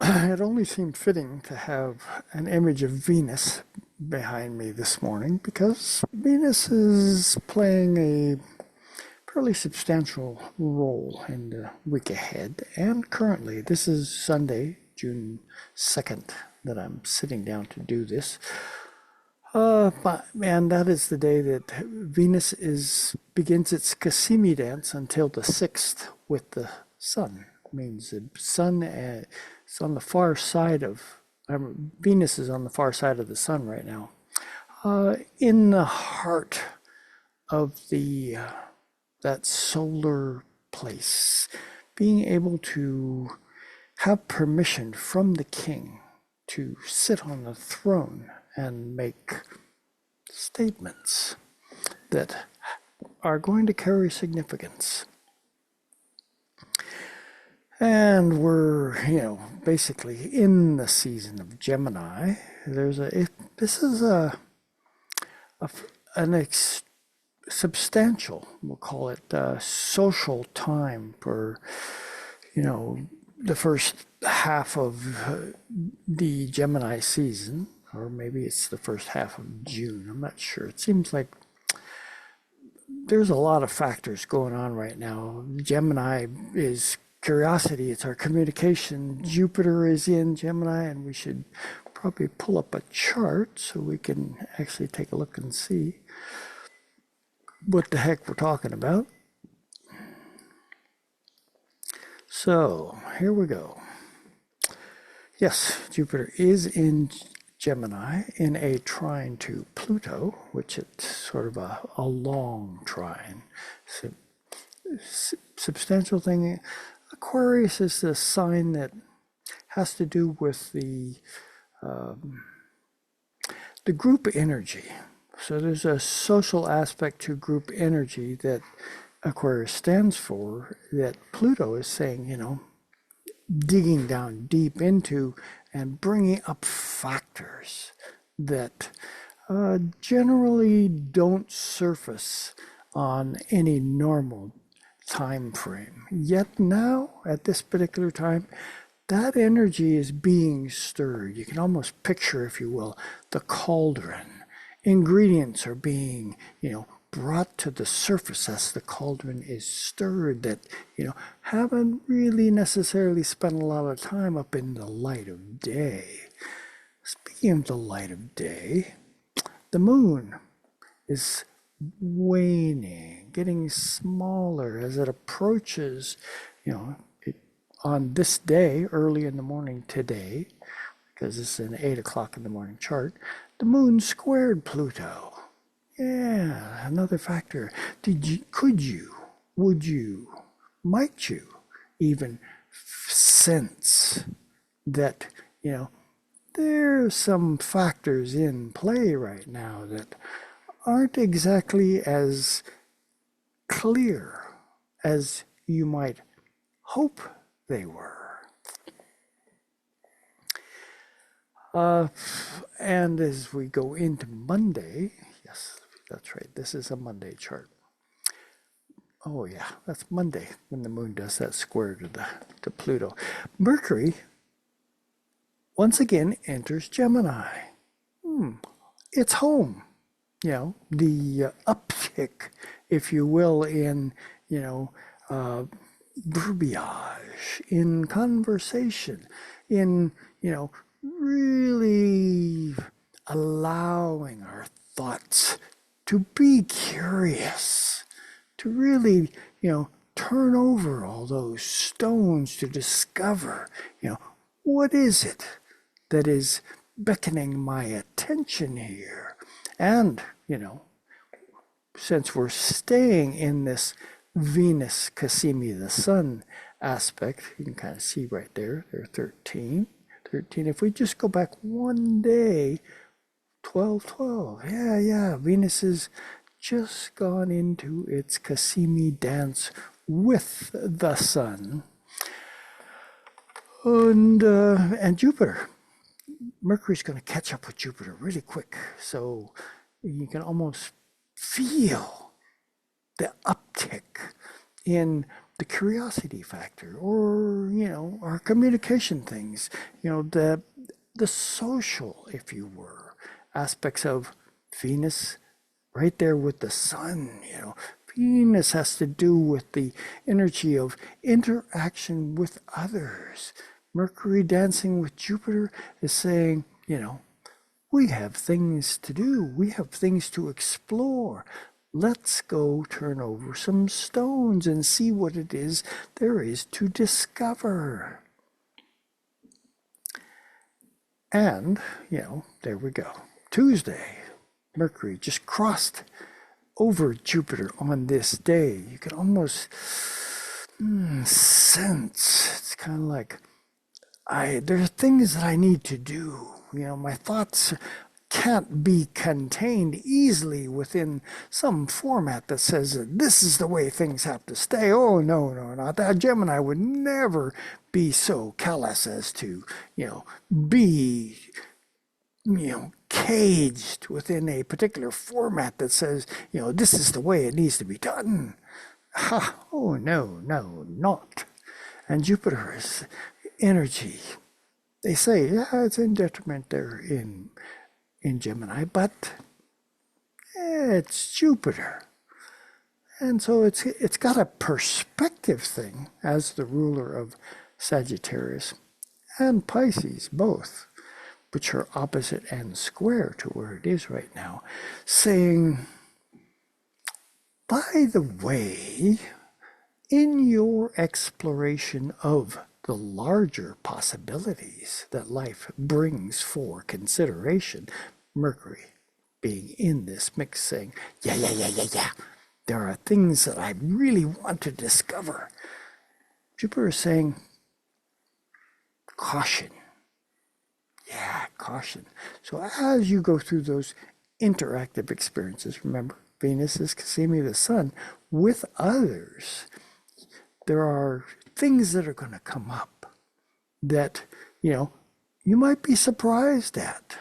it only seemed fitting to have an image of Venus behind me this morning because Venus is playing a fairly substantial role in the week ahead. And currently, this is Sunday, June 2nd, that I'm sitting down to do this. And that is the day that Venus begins its Casimi dance until the 6th with the sun. It means the sun is on the far side of, Venus is on the far side of the sun right now. In the heart of that solar place, being able to have permission from the king to sit on the throne and make statements that are going to carry significance. And we're, basically in the season of Gemini. This is an substantial, we'll call it social time for, the first half of the Gemini season, or maybe it's the first half of June. I'm not sure. It seems like there's a lot of factors going on right now. Gemini is curiosity, it's our communication. Jupiter is in Gemini, and we should probably pull up a chart so we can actually take a look and see what the heck we're talking about. So here we go. Yes, Jupiter is in Gemini in a trine to Pluto, which it's sort of a long trine. Substantial thing. Aquarius is the sign that has to do with the group energy. So there's a social aspect to group energy that Aquarius stands for, that Pluto is saying, digging down deep into and bringing up factors that generally don't surface on any normal time frame. Yet now, at this particular time, that energy is being stirred. You can almost picture, if you will, the cauldron. Ingredients are being, brought to the surface as the cauldron is stirred that, haven't really necessarily spent a lot of time up in the light of day. Speaking of the light of day, the moon is waning, getting smaller as it approaches, on this day, early in the morning today, because it's an 8 o'clock in the morning chart, the moon squared Pluto. Yeah, another factor. Would you, might you even sense that, there's some factors in play right now that aren't exactly as clear as you might hope they were. And as we go into Monday, yes, that's right, this is a Monday chart. Oh yeah, that's Monday when the moon does that square to Pluto. Mercury once again enters Gemini. It's home. The uptick, if you will, in verbiage, in conversation, in really allowing our thoughts to be curious, to really, turn over all those stones to discover, what is it that is beckoning my attention here? And, since we're staying in this Venus Casimi, the sun aspect, you can kind of see right there, 13. If we just go back one day, 12. Yeah, Venus has just gone into its Casimi dance with the sun. And Jupiter. Mercury's going to catch up with Jupiter really quick. So you can almost feel the uptick in the curiosity factor, or our communication things, the social, if you were, aspects of Venus right there with the sun. Venus has to do with the energy of interaction with others. Mercury dancing with Jupiter is saying, we have things to do, we have things to explore. Let's go turn over some stones and see what it is there is to discover. And, there we go. Tuesday, Mercury just crossed over Jupiter on this day. You can almost sense, it's kind of like, there are things that I need to do. My thoughts can't be contained easily within some format that says this is the way things have to stay. Oh, no, not that. Gemini would never be so callous as to, be, caged within a particular format that says, this is the way it needs to be done. Ha! Oh, no, not. And Jupiter's energy, they say, it's in detriment there in Gemini, but it's Jupiter. And so it's got a perspective thing as the ruler of Sagittarius and Pisces, both, which are opposite and square to where it is right now, saying, by the way, in your exploration of the larger possibilities that life brings for consideration, Mercury being in this mix saying, yeah, there are things that I really want to discover. Jupiter is saying, caution. Yeah, caution. So as you go through those interactive experiences, remember, Venus is Casimi, the sun, with others, there are things that are going to come up that, you might be surprised at.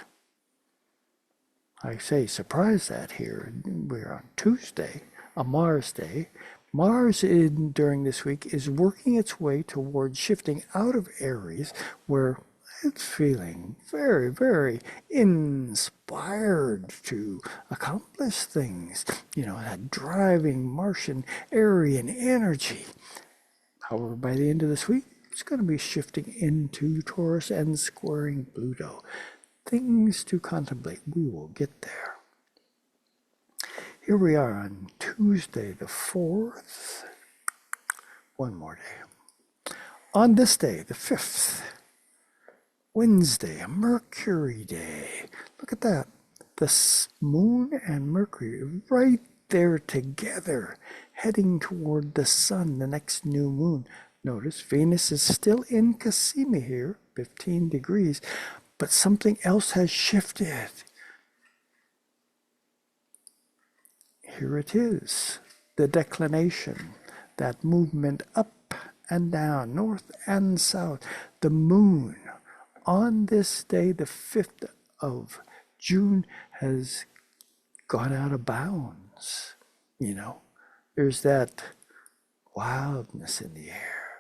I say surprised at here. We're on Tuesday, a Mars day. Mars during this week is working its way towards shifting out of Aries, where it's feeling very, very inspired to accomplish things. That driving Martian Aryan energy. However, by the end of this week, it's going to be shifting into Taurus and squaring Pluto. Things to contemplate. We will get there. Here we are on Tuesday the 4th. One more day. On this day, the 5th, Wednesday, a Mercury day. Look at that. The moon and Mercury right there together, heading toward the sun, the next new moon. Notice Venus is still in Casimi here, 15 degrees, but something else has shifted. Here it is, the declination, that movement up and down, north and south. The moon on this day, the 5th of June, has gone out of bounds. There's that wildness in the air.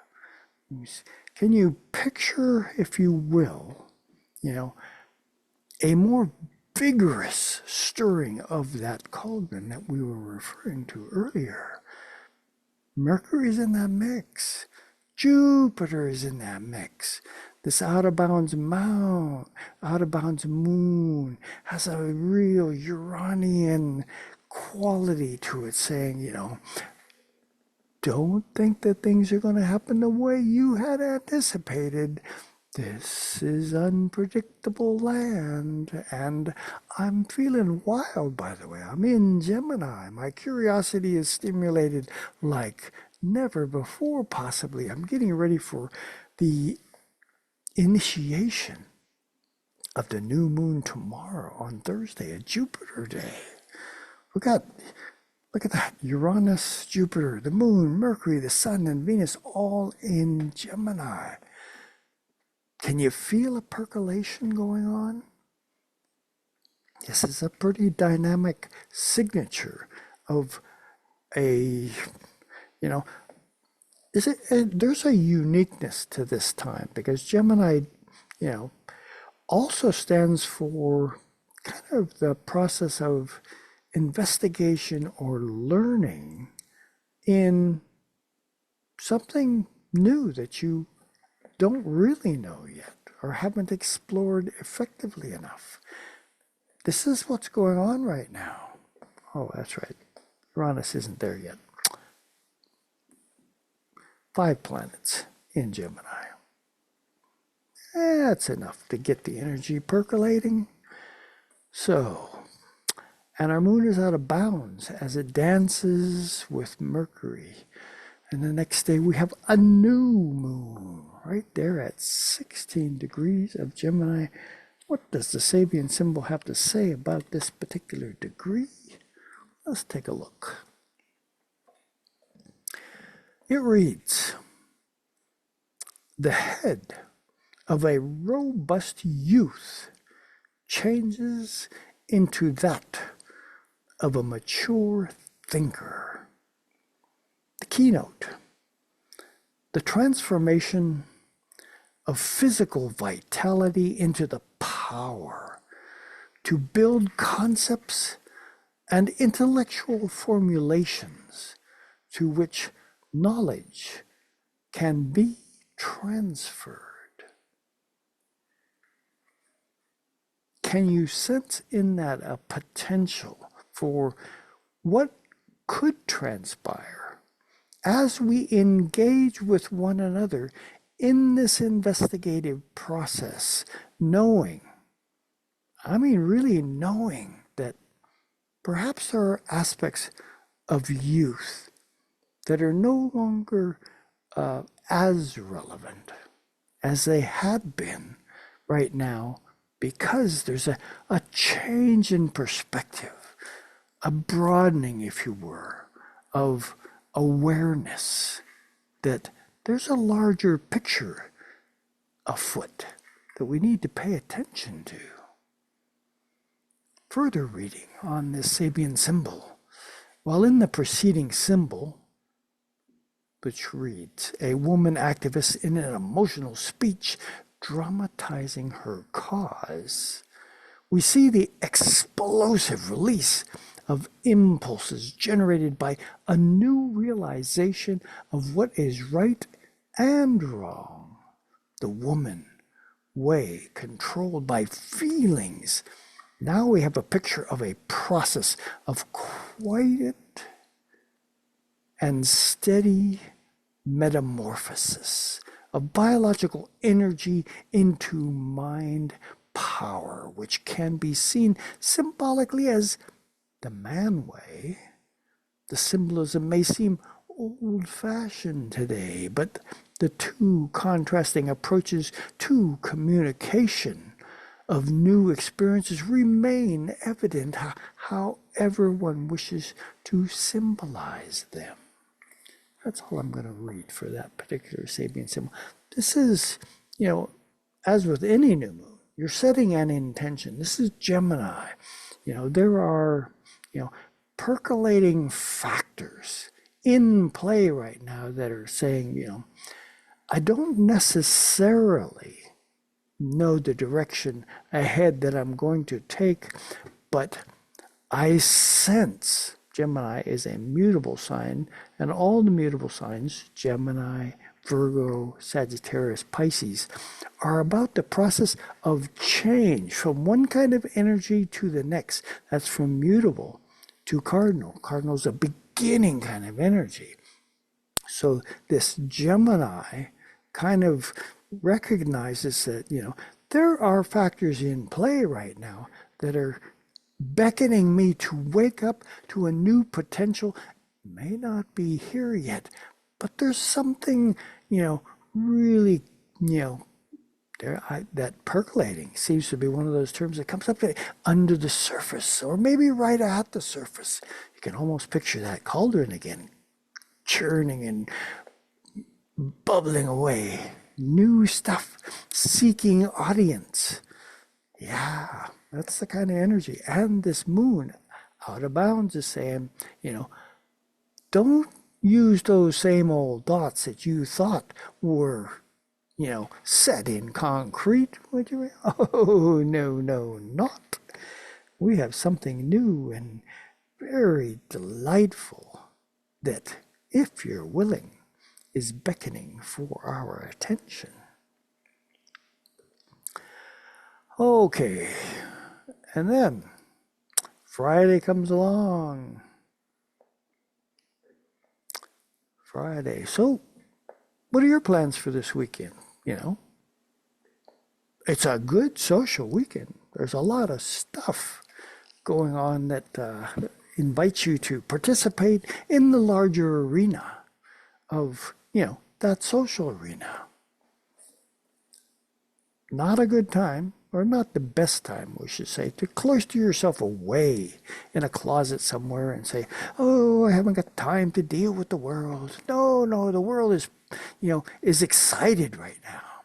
Can you picture, if you will, a more vigorous stirring of that cauldron that we were referring to earlier? Mercury's in that mix. Jupiter is in that mix. This out of bounds moon has a real Uranian quality to it, saying, don't think that things are going to happen the way you had anticipated. This is unpredictable land, and I'm feeling wild, by the way. I'm in Gemini. My curiosity is stimulated like never before, possibly. I'm getting ready for the initiation of the new moon tomorrow on Thursday, a Jupiter day. Look at that. Uranus, Jupiter, the moon, Mercury, the sun, and Venus all in Gemini. Can you feel a percolation going on? This is a pretty dynamic signature of a, there's a uniqueness to this time because Gemini, you know, also stands for kind of the process of investigation or learning in something new that you don't really know yet or haven't explored effectively enough. This is what's going on right now. Oh, that's right. Uranus isn't there yet. 5 planets in Gemini. That's enough to get the energy percolating. So, and our moon is out of bounds as it dances with Mercury. And the next day we have a new moon right there at 16 degrees of Gemini. What does the Sabian symbol have to say about this particular degree? Let's take a look. It reads, the head of a robust youth changes into that of a mature thinker. The keynote, the transformation of physical vitality into the power to build concepts and intellectual formulations to which knowledge can be transferred. Can you sense in that a potential for what could transpire as we engage with one another in this investigative process, knowing, really knowing that perhaps there are aspects of youth that are no longer as relevant as they had been right now, because there's a change in perspective, a broadening, if you were, of awareness that there's a larger picture afoot that we need to pay attention to. Further reading on this Sabian symbol, while in the preceding symbol, which reads, a woman activist in an emotional speech dramatizing her cause, we see the explosive release of impulses generated by a new realization of what is right and wrong. The woman way controlled by feelings. Now we have a picture of a process of quiet and steady metamorphosis of biological energy into mind power, which can be seen symbolically as the man way. The symbolism may seem old-fashioned today, but the two contrasting approaches to communication of new experiences remain evident, however one wishes to symbolize them. That's all I'm going to read for that particular Sabian symbol. This is, as with any new moon, you're setting an intention. This is Gemini. There are, percolating factors in play right now that are saying, I don't necessarily know the direction ahead that I'm going to take, but I sense Gemini is a mutable sign, and all the mutable signs, Gemini, Virgo, Sagittarius, Pisces, are about the process of change from one kind of energy to the next. That's from mutable to cardinal. Cardinal is a beginning kind of energy. So this Gemini kind of recognizes that, there are factors in play right now that are beckoning me to wake up to a new potential. May not be here yet, but there's something, really, that percolating seems to be one of those terms that comes up under the surface, or maybe right at the surface. You can almost picture that cauldron again, churning and bubbling away. New stuff, seeking audience. Yeah, that's the kind of energy. And this moon, out of bounds, is saying, don't, use those same old thoughts that you thought were, set in concrete, would you? Oh, no, no, not. We have something new and very delightful that, if you're willing, is beckoning for our attention. Okay, and then Friday comes along. Friday. So, what are your plans for this weekend? It's a good social weekend. There's a lot of stuff going on that invites you to participate in the larger arena of, that social arena. Not a good time, or not the best time, we should say, to cloister yourself away in a closet somewhere and say, oh, I haven't got time to deal with the world. No, the world is excited right now.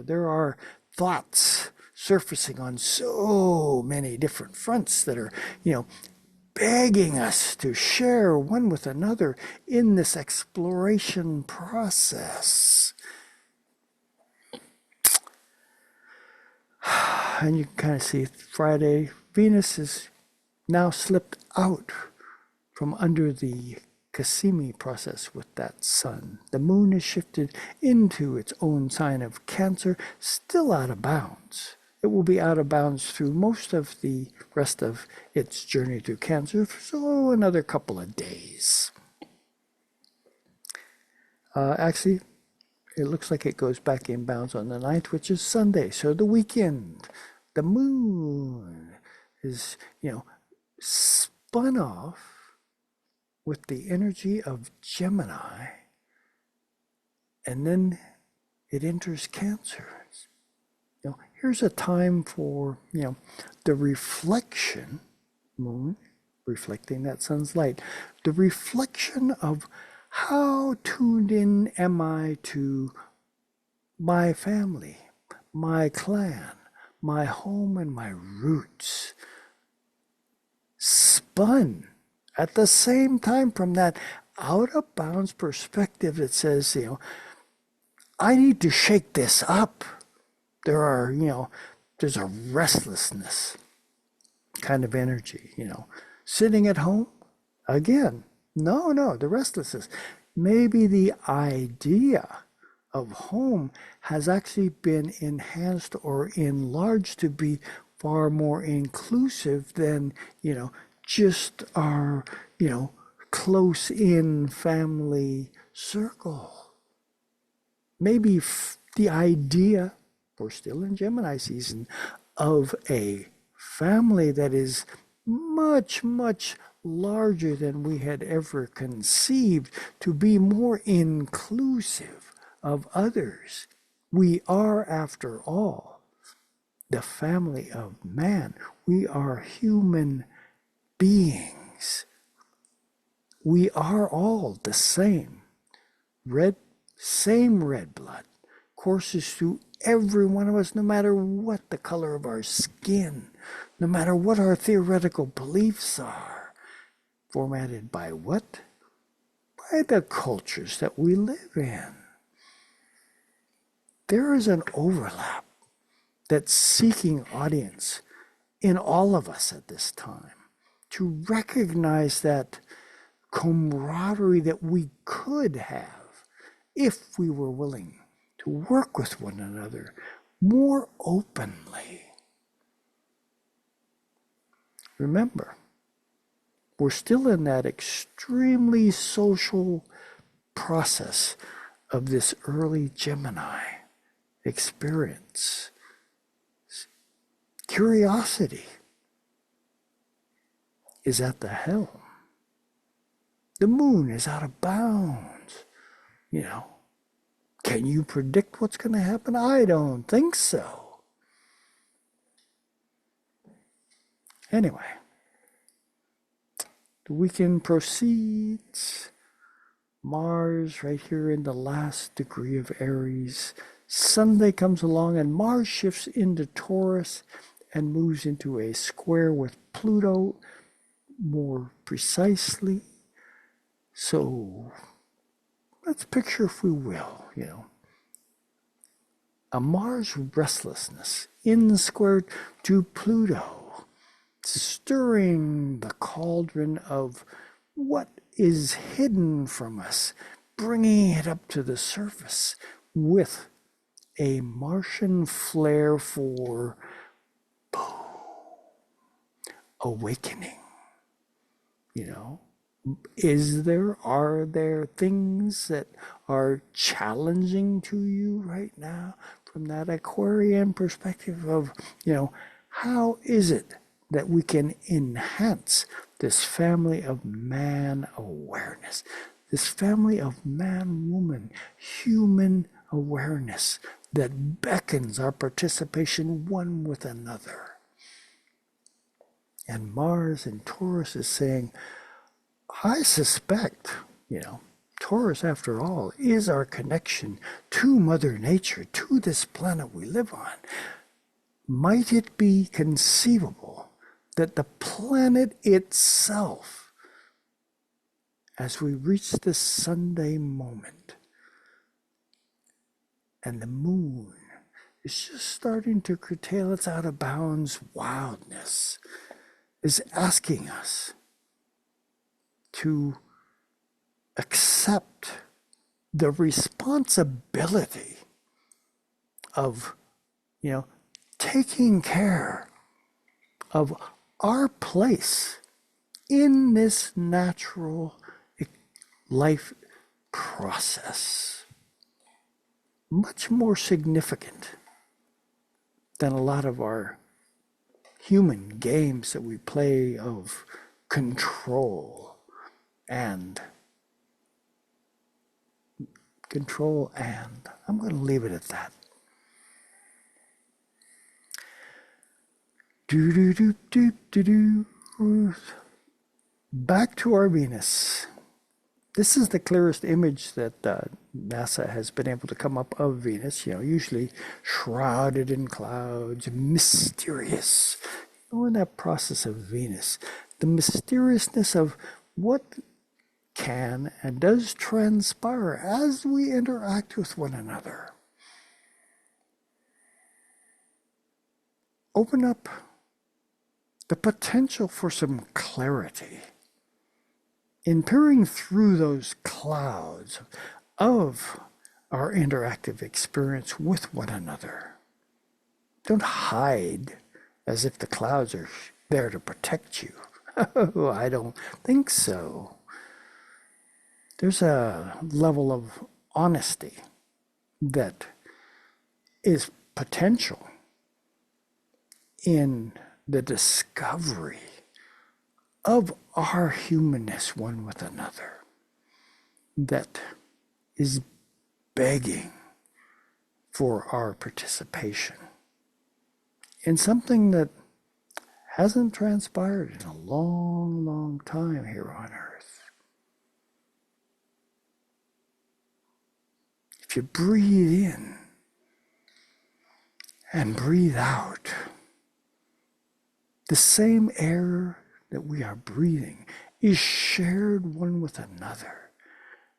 There are thoughts surfacing on so many different fronts that are, begging us to share one with another in this exploration process. And you can kind of see Friday, Venus has now slipped out from under the Casimi process with that sun. The moon is shifted into its own sign of Cancer, still out of bounds. It will be out of bounds through most of the rest of its journey through Cancer, so another couple of days. Actually, it looks like it goes back in bounds on the 9th, which is Sunday. So the weekend, the moon is, spun off with the energy of Gemini, and then it enters Cancer. Here's a time for, the reflection, moon, reflecting that sun's light, the reflection of how tuned in am I to my family, my clan, my home, and my roots? Spun at the same time from that out of bounds perspective that says, I need to shake this up. There's a restlessness kind of energy, Sitting at home, again, no, the restlessness. Maybe the idea of home has actually been enhanced or enlarged to be far more inclusive than, just our, close in family circle. Maybe the idea, we're still in Gemini season, of a family that is much, much larger than we had ever conceived, to be more inclusive of others. We are, after all, the family of man. We are human beings. We are all the same. Same red blood courses through every one of us, no matter what the color of our skin, no matter what our theoretical beliefs are. Formatted by what? By the cultures that we live in. There is an overlap that's seeking audience in all of us at this time, to recognize that camaraderie that we could have if we were willing to work with one another more openly. Remember, we're still in that extremely social process of this early Gemini experience. Curiosity is at the helm. The moon is out of bounds. Can you predict what's going to happen? I don't think so. Anyway. The weekend proceeds. Mars right here in the last degree of Aries. Sunday comes along and Mars shifts into Taurus and moves into a square with Pluto more precisely. So let's picture, if we will, a Mars restlessness in square to Pluto, stirring the cauldron of what is hidden from us, bringing it up to the surface with a Martian flair for awakening. Are there things that are challenging to you right now from that Aquarian perspective of, how is it that we can enhance this family of man awareness, this family of man, woman, human awareness that beckons our participation one with another? And Mars in Taurus is saying, I suspect, Taurus, after all, is our connection to Mother Nature, to this planet we live on. Might it be conceivable that the planet itself, as we reach this Sunday moment, and the moon is just starting to curtail its out of bounds wildness, is asking us to accept the responsibility of, taking care of our place in this natural life process. Much more significant than a lot of our human games that we play of control and I'm going to leave it at that. Back to our Venus. This is the clearest image that NASA has been able to come up of Venus, usually shrouded in clouds, mysterious. In that process of Venus, the mysteriousness of what can and does transpire as we interact with one another. Open up the potential for some clarity in peering through those clouds of our interactive experience with one another. Don't hide as if the clouds are there to protect you. I don't think so. There's a level of honesty that is potential in the discovery of our humanness one with another that is begging for our participation in something that hasn't transpired in a long, long time here on Earth. If you breathe in and breathe out, the same air that we are breathing is shared one with another.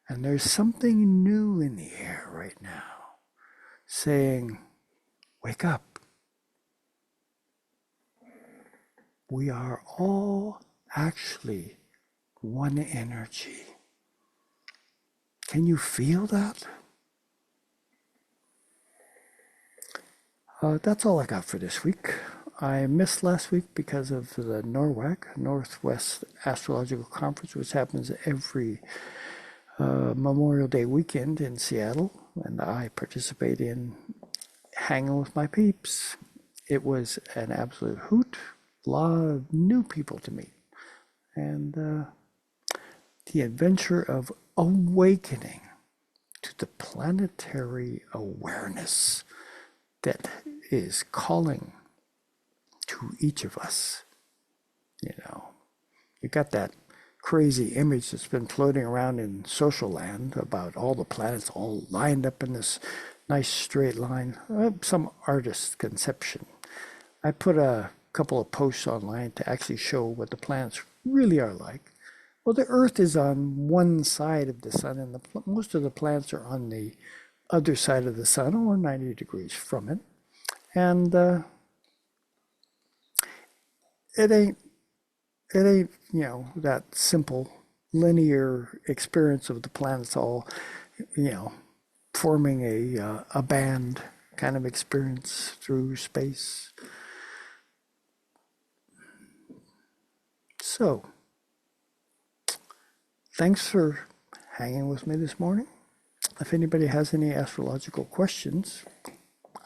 And there's something new in the air right now saying, wake up. We are all actually one energy. Can you feel that? That's all I got for this week. I missed last week because of the NORWAC, Northwest Astrological Conference, which happens every Memorial Day weekend in Seattle, and I participate in hanging with my peeps. It was an absolute hoot, a lot of new people to meet, and the adventure of awakening to the planetary awareness that is calling to each of us. You got that crazy image that's been floating around in social land about all the planets all lined up in this nice straight line. Some artist's conception. I put a couple of posts online to actually show what the planets really are like. Well, the Earth is on one side of the sun, and most of the planets are on the other side of the sun, or 90 degrees from it. And it ain't that simple linear experience of the planets all forming a band kind of experience through space. So, thanks for hanging with me this morning. If anybody has any astrological questions,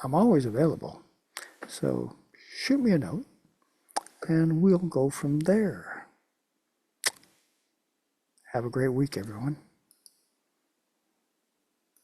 I'm always available. So shoot me a note and we'll go from there. Have a great week, everyone.